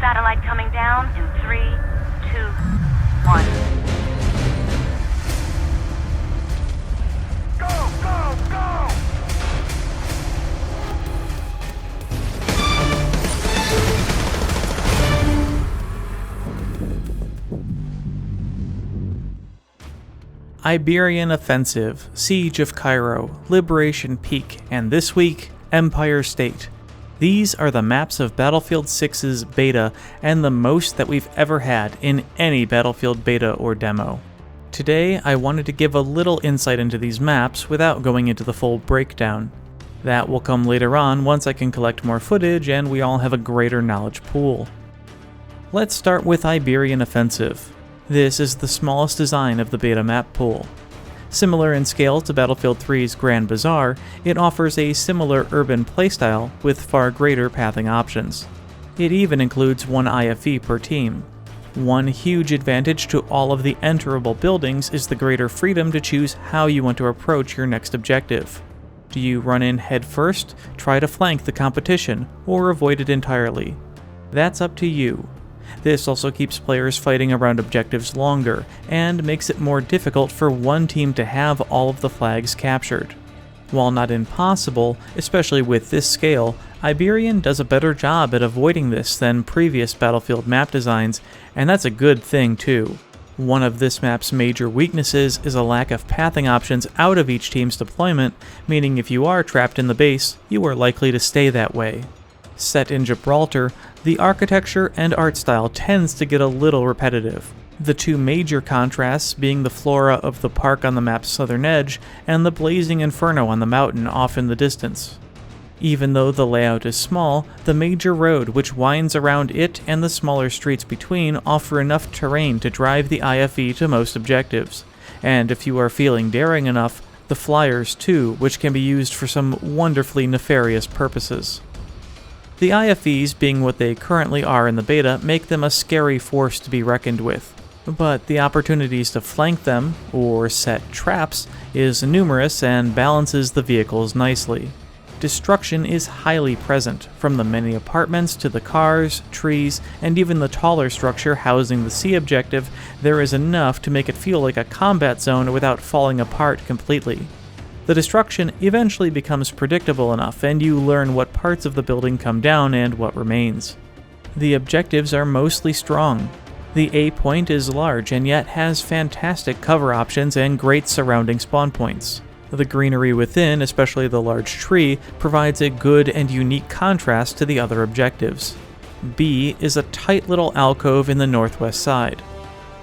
Satellite coming down in 3, 2, 1. Go, go, go! Iberian Offensive, Siege of Cairo, Liberation Peak, and this week, Empire State. These are the maps of Battlefield 6's beta, and the most that we've ever had in any Battlefield beta or demo. Today, I wanted to give a little insight into these maps without going into the full breakdown. That will come later on once I can collect more footage and we all have a greater knowledge pool. Let's start with Iberian Offensive. This is the smallest design of the beta map pool. Similar in scale to Battlefield 3's Grand Bazaar, it offers a similar urban playstyle with far greater pathing options. It even includes one IFV per team. One huge advantage to all of the enterable buildings is the greater freedom to choose how you want to approach your next objective. Do you run in head first, try to flank the competition, or avoid it entirely? That's up to you. This also keeps players fighting around objectives longer, and makes it more difficult for one team to have all of the flags captured. While not impossible, especially with this scale, Iberian does a better job at avoiding this than previous Battlefield map designs, and that's a good thing too. One of this map's major weaknesses is a lack of pathing options out of each team's deployment, meaning if you are trapped in the base, you are likely to stay that way. Set in Gibraltar, the architecture and art style tends to get a little repetitive. The two major contrasts being the flora of the park on the map's southern edge and the blazing inferno on the mountain off in the distance. Even though the layout is small, the major road which winds around it and the smaller streets between offer enough terrain to drive the IFV to most objectives, and if you are feeling daring enough, the flyers too, which can be used for some wonderfully nefarious purposes. The IFVs, being what they currently are in the beta, make them a scary force to be reckoned with, but the opportunities to flank them, or set traps, is numerous and balances the vehicles nicely. Destruction is highly present, from the many apartments to the cars, trees, and even the taller structure housing the C objective. There is enough to make it feel like a combat zone without falling apart completely. The destruction eventually becomes predictable enough, and you learn what parts of the building come down and what remains. The objectives are mostly strong. The A point is large and yet has fantastic cover options and great surrounding spawn points. The greenery within, especially the large tree, provides a good and unique contrast to the other objectives. B is a tight little alcove in the northwest side.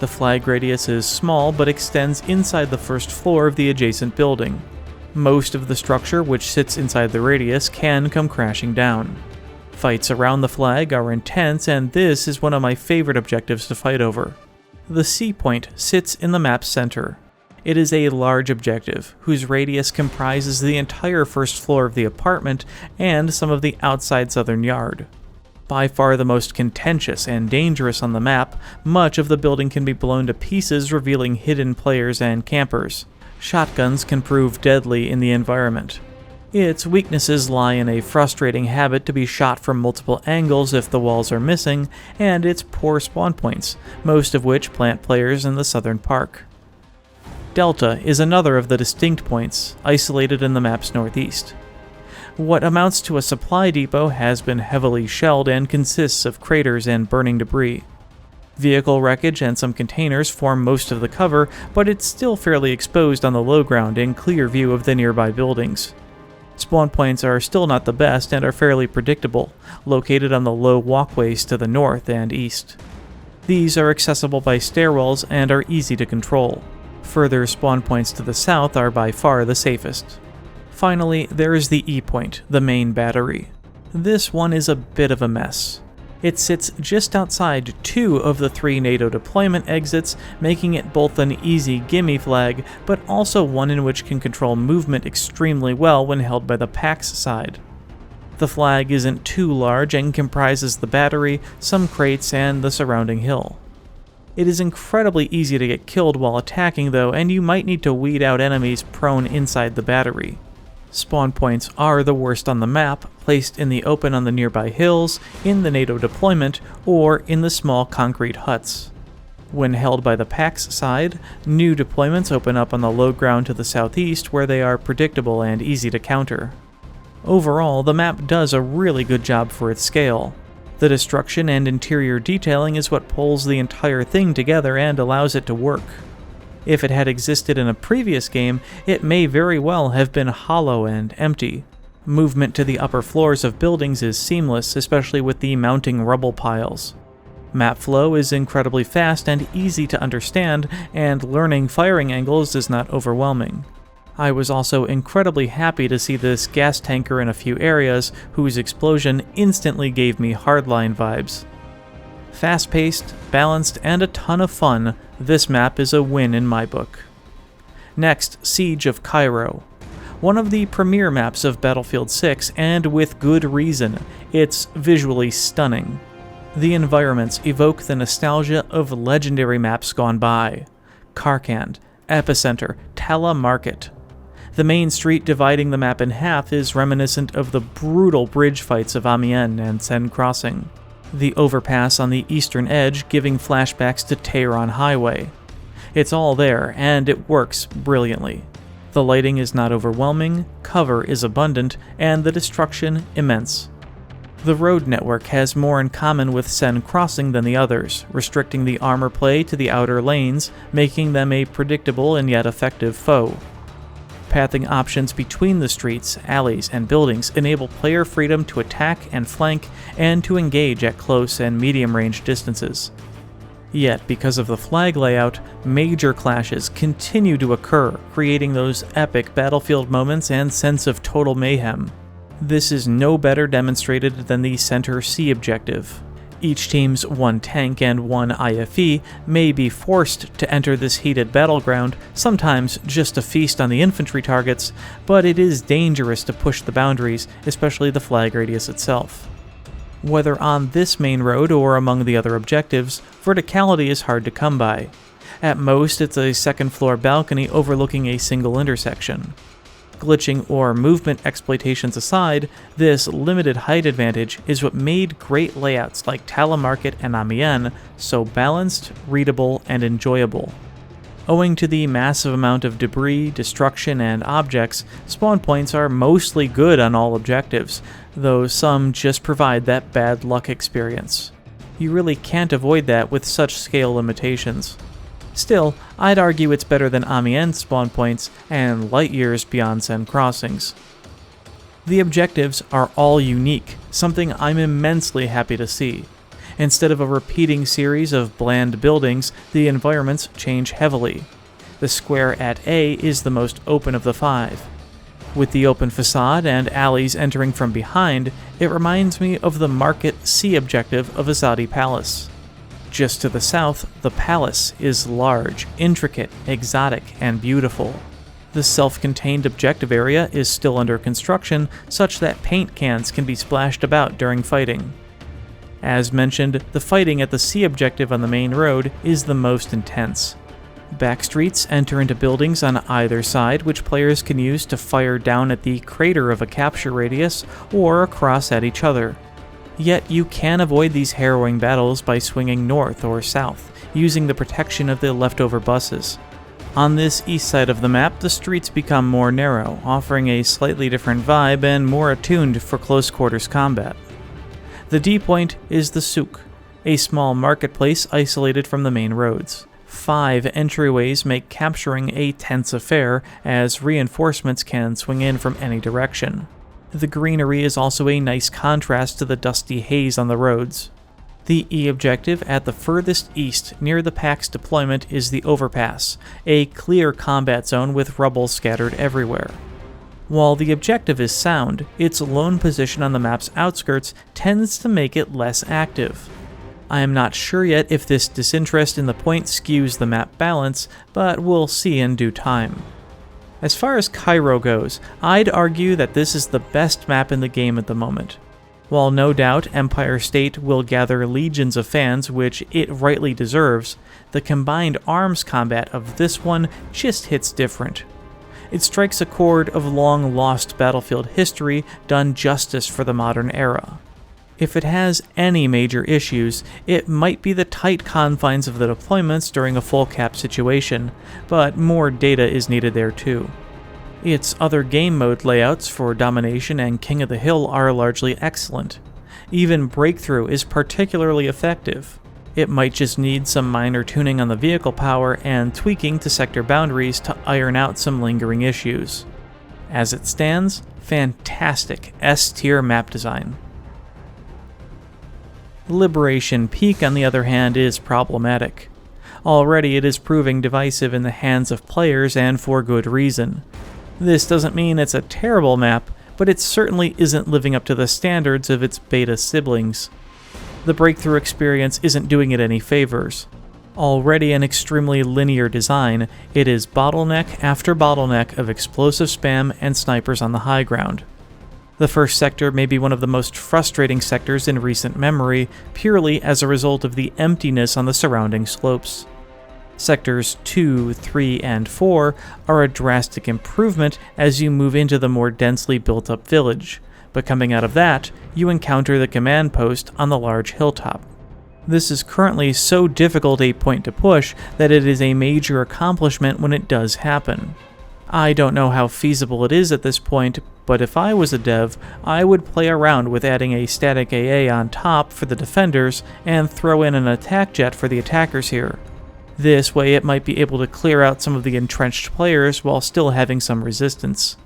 The flag radius is small but extends inside the first floor of the adjacent building. Most of the structure which sits inside the radius can come crashing down. Fights around the flag are intense, and this is one of my favorite objectives to fight over. The C point sits in the map's center. It is a large objective, whose radius comprises the entire first floor of the apartment and some of the outside southern yard. By far the most contentious and dangerous on the map, much of the building can be blown to pieces, revealing hidden players and campers. Shotguns can prove deadly in the environment. Its weaknesses lie in a frustrating habit to be shot from multiple angles if the walls are missing, and its poor spawn points, most of which plant players in the southern park. Delta is another of the distinct points, isolated in the map's northeast. What amounts to a supply depot has been heavily shelled and consists of craters and burning debris. Vehicle wreckage and some containers form most of the cover, but it's still fairly exposed on the low ground in clear view of the nearby buildings. Spawn points are still not the best and are fairly predictable, located on the low walkways to the north and east. These are accessible by stairwells and are easy to control. Further spawn points to the south are by far the safest. Finally, there is the E point, the main battery. This one is a bit of a mess. It sits just outside 2 of the 3 NATO deployment exits, making it both an easy gimme flag, but also one in which can control movement extremely well when held by the PAX side. The flag isn't too large and comprises the battery, some crates, and the surrounding hill. It is incredibly easy to get killed while attacking though, and you might need to weed out enemies prone inside the battery. Spawn points are the worst on the map, placed in the open on the nearby hills, in the NATO deployment, or in the small concrete huts. When held by the PAX side, new deployments open up on the low ground to the southeast where they are predictable and easy to counter. Overall, the map does a really good job for its scale. The destruction and interior detailing is what pulls the entire thing together and allows it to work. If it had existed in a previous game, it may very well have been hollow and empty. Movement to the upper floors of buildings is seamless, especially with the mounting rubble piles. Map flow is incredibly fast and easy to understand, and learning firing angles is not overwhelming. I was also incredibly happy to see this gas tanker in a few areas, whose explosion instantly gave me hardline vibes. Fast-paced, balanced, and a ton of fun, this map is a win in my book. Next, Siege of Cairo. One of the premier maps of Battlefield 6, and with good reason. It's visually stunning. The environments evoke the nostalgia of legendary maps gone by. Karkand, Epicenter, Tala Market. The main street dividing the map in half is reminiscent of the brutal bridge fights of Amiens and Seine Crossing. The overpass on the eastern edge giving flashbacks to Tehran Highway. It's all there, and it works brilliantly. The lighting is not overwhelming, cover is abundant, and the destruction immense. The road network has more in common with Seine Crossing than the others, restricting the armor play to the outer lanes, making them a predictable and yet effective foe. Pathing options between the streets, alleys, and buildings enable player freedom to attack and flank, and to engage at close and medium-range distances. Yet, because of the flag layout, major clashes continue to occur, creating those epic battlefield moments and sense of total mayhem. This is no better demonstrated than the Center C objective. Each team's one tank and one IFE may be forced to enter this heated battleground, sometimes just to feast on the infantry targets, but it is dangerous to push the boundaries, especially the flag radius itself. Whether on this main road or among the other objectives, verticality is hard to come by. At most, it's a second-floor balcony overlooking a single intersection. Glitching or movement exploitations aside, this limited height advantage is what made great layouts like Tala Market and Amiens so balanced, readable, and enjoyable. Owing to the massive amount of debris, destruction, and objects, spawn points are mostly good on all objectives, though some just provide that bad luck experience. You really can't avoid that with such scale limitations. Still, I'd argue it's better than Amiens spawn points and light years beyond Seine Crossings. The objectives are all unique, something I'm immensely happy to see. Instead of a repeating series of bland buildings, the environments change heavily. The square at A is the most open of the five. With the open facade and alleys entering from behind, it reminds me of the Market C objective of Azadi Palace. Just to the south, the palace is large, intricate, exotic, and beautiful. The self-contained objective area is still under construction, such that paint cans can be splashed about during fighting. As mentioned, the fighting at the C objective on the main road is the most intense. Backstreets enter into buildings on either side, which players can use to fire down at the crater of a capture radius or across at each other. Yet you can avoid these harrowing battles by swinging north or south, using the protection of the leftover buses. On this east side of the map, the streets become more narrow, offering a slightly different vibe and more attuned for close quarters combat. The D point is the souk, a small marketplace isolated from the main roads. 5 entryways make capturing a tense affair, as reinforcements can swing in from any direction. The greenery is also a nice contrast to the dusty haze on the roads. The E objective at the furthest east near the PAX deployment is the overpass, a clear combat zone with rubble scattered everywhere. While the objective is sound, its lone position on the map's outskirts tends to make it less active. I am not sure yet if this disinterest in the point skews the map balance, but we'll see in due time. As far as Cairo goes, I'd argue that this is the best map in the game at the moment. While no doubt Empire State will gather legions of fans, which it rightly deserves, the combined arms combat of this one just hits different. It strikes a chord of long-lost Battlefield history done justice for the modern era. If it has any major issues, it might be the tight confines of the deployments during a full cap situation, but more data is needed there too. Its other game mode layouts for Domination and King of the Hill are largely excellent. Even Breakthrough is particularly effective. It might just need some minor tuning on the vehicle power and tweaking to sector boundaries to iron out some lingering issues. As it stands, fantastic S-tier map design. Liberation Peak, on the other hand, is problematic. Already it is proving divisive in the hands of players, and for good reason. This doesn't mean it's a terrible map, but it certainly isn't living up to the standards of its beta siblings. The Breakthrough experience isn't doing it any favors. Already an extremely linear design, it is bottleneck after bottleneck of explosive spam and snipers on the high ground. The first sector may be one of the most frustrating sectors in recent memory, purely as a result of the emptiness on the surrounding slopes. Sectors 2, 3, and 4 are a drastic improvement as you move into the more densely built-up village, but coming out of that, you encounter the command post on the large hilltop. This is currently so difficult a point to push that it is a major accomplishment when it does happen. I don't know how feasible it is at this point, but if I was a dev, I would play around with adding a static AA on top for the defenders and throw in an attack jet for the attackers here. This way it might be able to clear out some of the entrenched players while still having some resistance.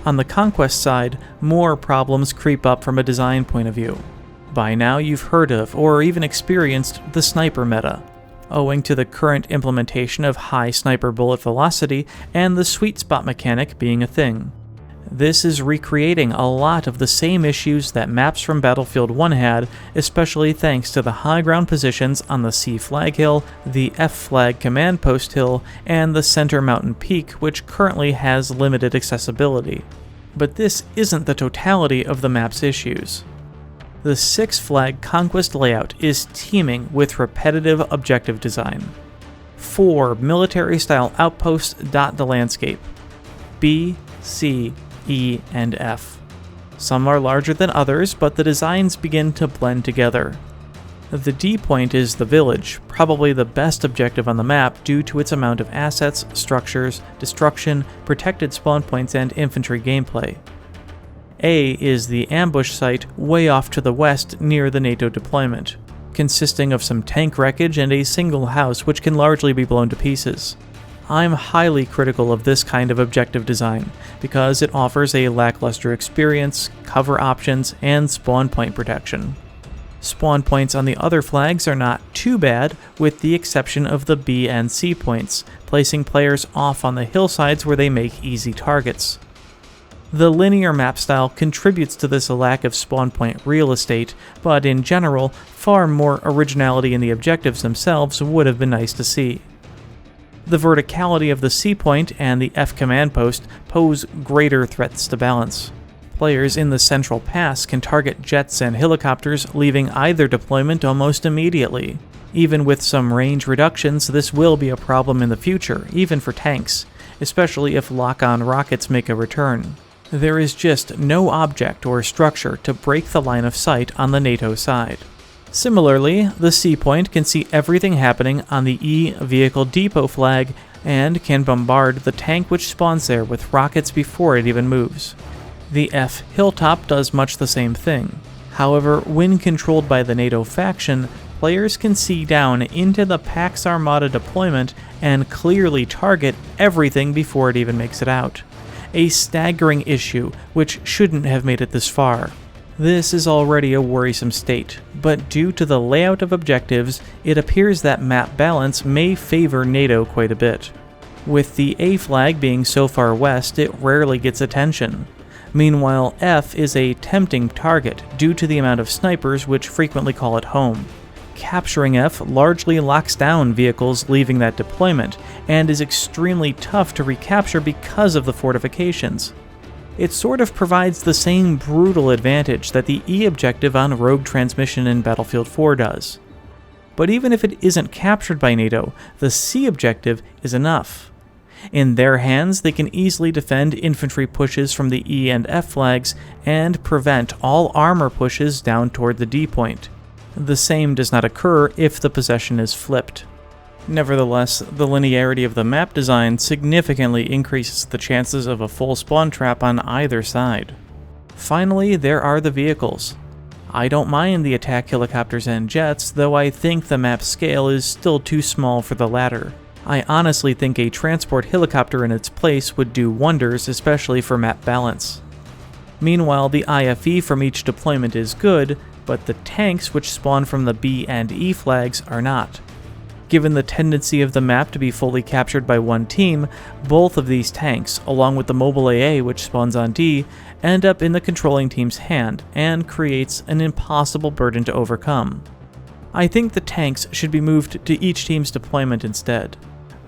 On the Conquest side, more problems creep up from a design point of view. By now you've heard of or even experienced the sniper meta, owing to the current implementation of high sniper bullet velocity and the sweet spot mechanic being a thing. This is recreating a lot of the same issues that maps from Battlefield 1 had, especially thanks to the high ground positions on the C flag hill, the F flag command post hill, and the center mountain peak, which currently has limited accessibility. But this isn't the totality of the map's issues. The 6 flag Conquest layout is teeming with repetitive objective design. 4 military-style outposts dot the landscape. B, C, E, and F. Some are larger than others, but the designs begin to blend together. The D point is the village, probably the best objective on the map due to its amount of assets, structures, destruction, protected spawn points, and infantry gameplay. A is the ambush site way off to the west near the NATO deployment, consisting of some tank wreckage and a single house which can largely be blown to pieces. I'm highly critical of this kind of objective design, because it offers a lackluster experience, cover options, and spawn point protection. Spawn points on the other flags are not too bad, with the exception of the B and C points, placing players off on the hillsides where they make easy targets. The linear map style contributes to this lack of spawn point real estate, but in general, far more originality in the objectives themselves would have been nice to see. The verticality of the C point and the F command post pose greater threats to balance. Players in the central pass can target jets and helicopters, leaving either deployment almost immediately. Even with some range reductions, this will be a problem in the future, even for tanks, especially if lock-on rockets make a return. There is just no object or structure to break the line of sight on the NATO side. Similarly, the C point can see everything happening on the E vehicle depot flag and can bombard the tank which spawns there with rockets before it even moves. The F hilltop does much the same thing. However, when controlled by the NATO faction, players can see down into the Pax Armada deployment and clearly target everything before it even makes it out. A staggering issue which shouldn't have made it this far. This is already a worrisome state, but due to the layout of objectives, it appears that map balance may favor NATO quite a bit. With the A flag being so far west, it rarely gets attention. Meanwhile, F is a tempting target due to the amount of snipers which frequently call it home. Capturing F largely locks down vehicles leaving that deployment, and is extremely tough to recapture because of the fortifications. It sort of provides the same brutal advantage that the E objective on Rogue Transmission in Battlefield 4 does. But even if it isn't captured by NATO, the C objective is enough. In their hands, they can easily defend infantry pushes from the E and F flags and prevent all armor pushes down toward the D point. The same does not occur if the possession is flipped. Nevertheless, the linearity of the map design significantly increases the chances of a full spawn trap on either side. Finally, there are the vehicles. I don't mind the attack helicopters and jets, though I think the map scale is still too small for the latter. I honestly think a transport helicopter in its place would do wonders, especially for map balance. Meanwhile, the IFE from each deployment is good, but the tanks which spawn from the B and E flags are not. Given the tendency of the map to be fully captured by one team, both of these tanks, along with the mobile AA which spawns on D, end up in the controlling team's hand and creates an impossible burden to overcome. I think the tanks should be moved to each team's deployment instead.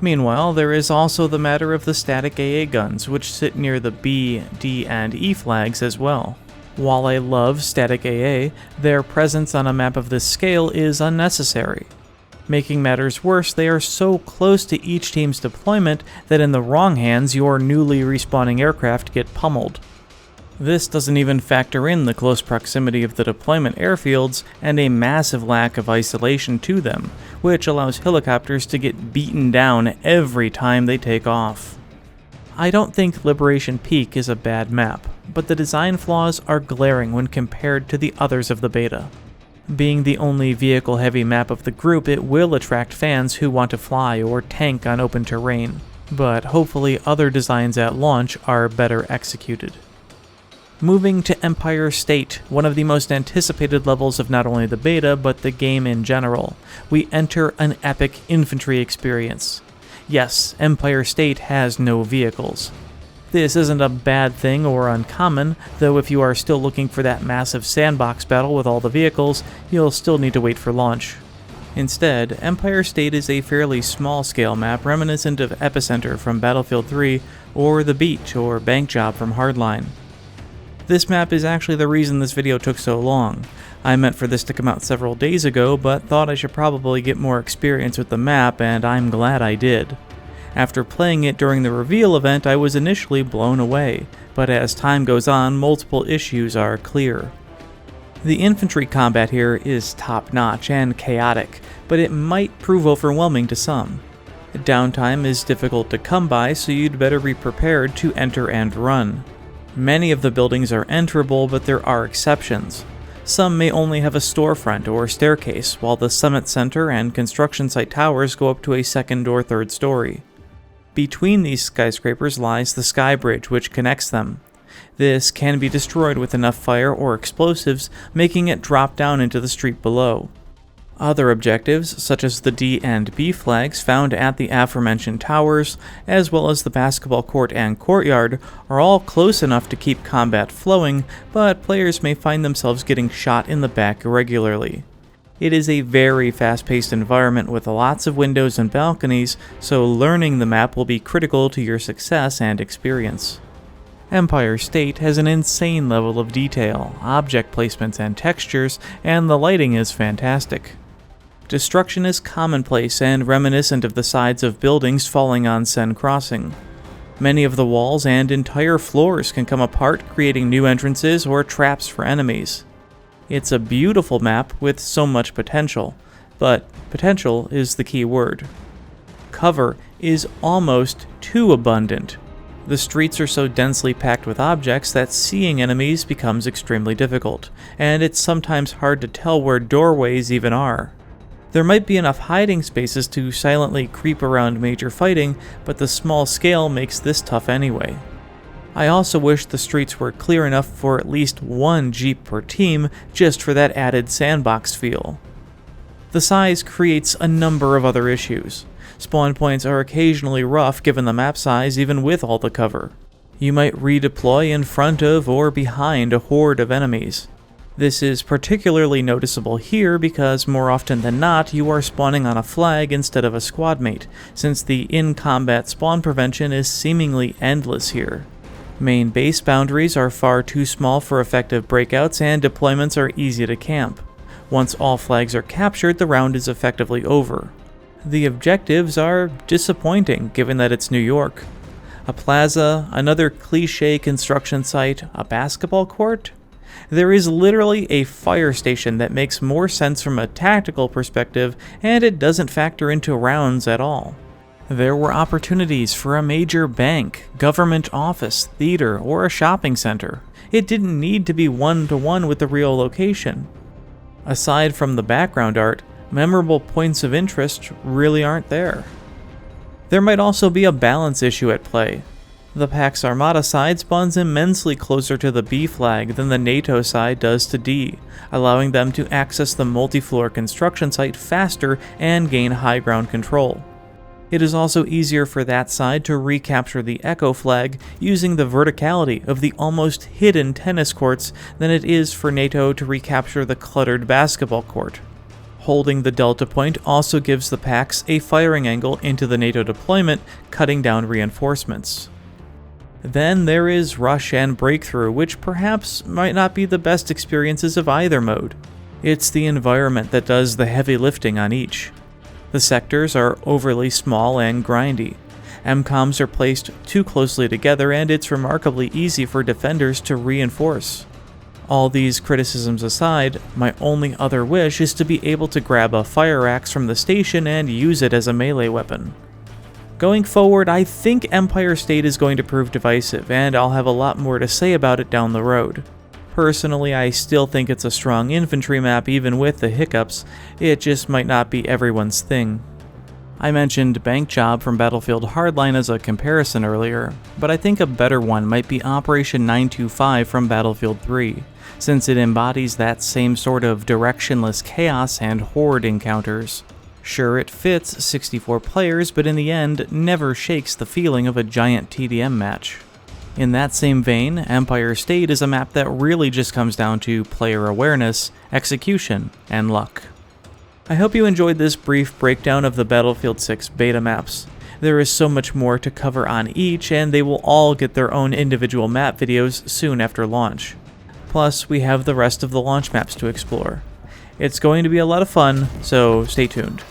Meanwhile, there is also the matter of the static AA guns, which sit near the B, D, and E flags as well. While I love static AA, their presence on a map of this scale is unnecessary. Making matters worse, they are so close to each team's deployment that in the wrong hands, your newly respawning aircraft get pummeled. This doesn't even factor in the close proximity of the deployment airfields and a massive lack of isolation to them, which allows helicopters to get beaten down every time they take off. I don't think Liberation Peak is a bad map, but the design flaws are glaring when compared to the others of the beta. Being the only vehicle-heavy map of the group, it will attract fans who want to fly or tank on open terrain, but hopefully other designs at launch are better executed. Moving to Empire State, one of the most anticipated levels of not only the beta, but the game in general, we enter an epic infantry experience. Yes, Empire State has no vehicles. This isn't a bad thing or uncommon, though if you are still looking for that massive sandbox battle with all the vehicles, you'll still need to wait for launch. Instead, Empire State is a fairly small-scale map reminiscent of Epicenter from Battlefield 3 or The Beach or Bank Job from Hardline. This map is actually the reason this video took so long. I meant for this to come out several days ago, but thought I should probably get more experience with the map, and I'm glad I did. After playing it during the reveal event, I was initially blown away, but as time goes on, multiple issues are clear. The infantry combat here is top-notch and chaotic, but it might prove overwhelming to some. Downtime is difficult to come by, so you'd better be prepared to enter and run. Many of the buildings are enterable, but there are exceptions. Some may only have a storefront or staircase, while the Summit Center and construction site towers go up to a second or third story. Between these skyscrapers lies the sky bridge which connects them. This can be destroyed with enough fire or explosives, making it drop down into the street below. Other objectives, such as the D and B flags found at the aforementioned towers, as well as the basketball court and courtyard, are all close enough to keep combat flowing, but players may find themselves getting shot in the back regularly. It is a very fast-paced environment with lots of windows and balconies, so learning the map will be critical to your success and experience. Empire State has an insane level of detail, object placements and textures, and the lighting is fantastic. Destruction is commonplace and reminiscent of the sides of buildings falling on Sen Crossing. Many of the walls and entire floors can come apart, creating new entrances or traps for enemies. It's a beautiful map with so much potential, but potential is the key word. Cover is almost too abundant. The streets are so densely packed with objects that seeing enemies becomes extremely difficult, and it's sometimes hard to tell where doorways even are. There might be enough hiding spaces to silently creep around major fighting, but the small scale makes this tough anyway. I also wish the streets were clear enough for at least one Jeep per team, just for that added sandbox feel. The size creates a number of other issues. Spawn points are occasionally rough given the map size even with all the cover. You might redeploy in front of or behind a horde of enemies. This is particularly noticeable here because more often than not you are spawning on a flag instead of a squad mate, since the in-combat spawn prevention is seemingly endless here. Main base boundaries are far too small for effective breakouts, and deployments are easy to camp. Once all flags are captured, the round is effectively over. The objectives are disappointing given that it's New York. A plaza, another cliché construction site, a basketball court? There is literally a fire station that makes more sense from a tactical perspective, and it doesn't factor into rounds at all. There were opportunities for a major bank, government office, theater, or a shopping center. It didn't need to be one-to-one with the real location. Aside from the background art, memorable points of interest really aren't there. There might also be a balance issue at play. The Pax Armada side spawns immensely closer to the B flag than the NATO side does to D, allowing them to access the multi-floor construction site faster and gain high ground control. It is also easier for that side to recapture the Echo flag using the verticality of the almost hidden tennis courts than it is for NATO to recapture the cluttered basketball court. Holding the Delta Point also gives the Pax a firing angle into the NATO deployment, cutting down reinforcements. Then there is Rush and Breakthrough, which perhaps might not be the best experiences of either mode. It's the environment that does the heavy lifting on each. The sectors are overly small and grindy. MCOMs are placed too closely together, and it's remarkably easy for defenders to reinforce. All these criticisms aside, my only other wish is to be able to grab a fire axe from the station and use it as a melee weapon. Going forward, I think Empire State is going to prove divisive, and I'll have a lot more to say about it down the road. Personally, I still think it's a strong infantry map even with the hiccups. It just might not be everyone's thing. I mentioned Bank Job from Battlefield Hardline as a comparison earlier, but I think a better one might be Operation 925 from Battlefield 3, since it embodies that same sort of directionless chaos and horde encounters. Sure, it fits 64 players, but in the end, never shakes the feeling of a giant TDM match. In that same vein, Empire State is a map that really just comes down to player awareness, execution, and luck. I hope you enjoyed this brief breakdown of the Battlefield 6 beta maps. There is so much more to cover on each, and they will all get their own individual map videos soon after launch. Plus, we have the rest of the launch maps to explore. It's going to be a lot of fun, so stay tuned.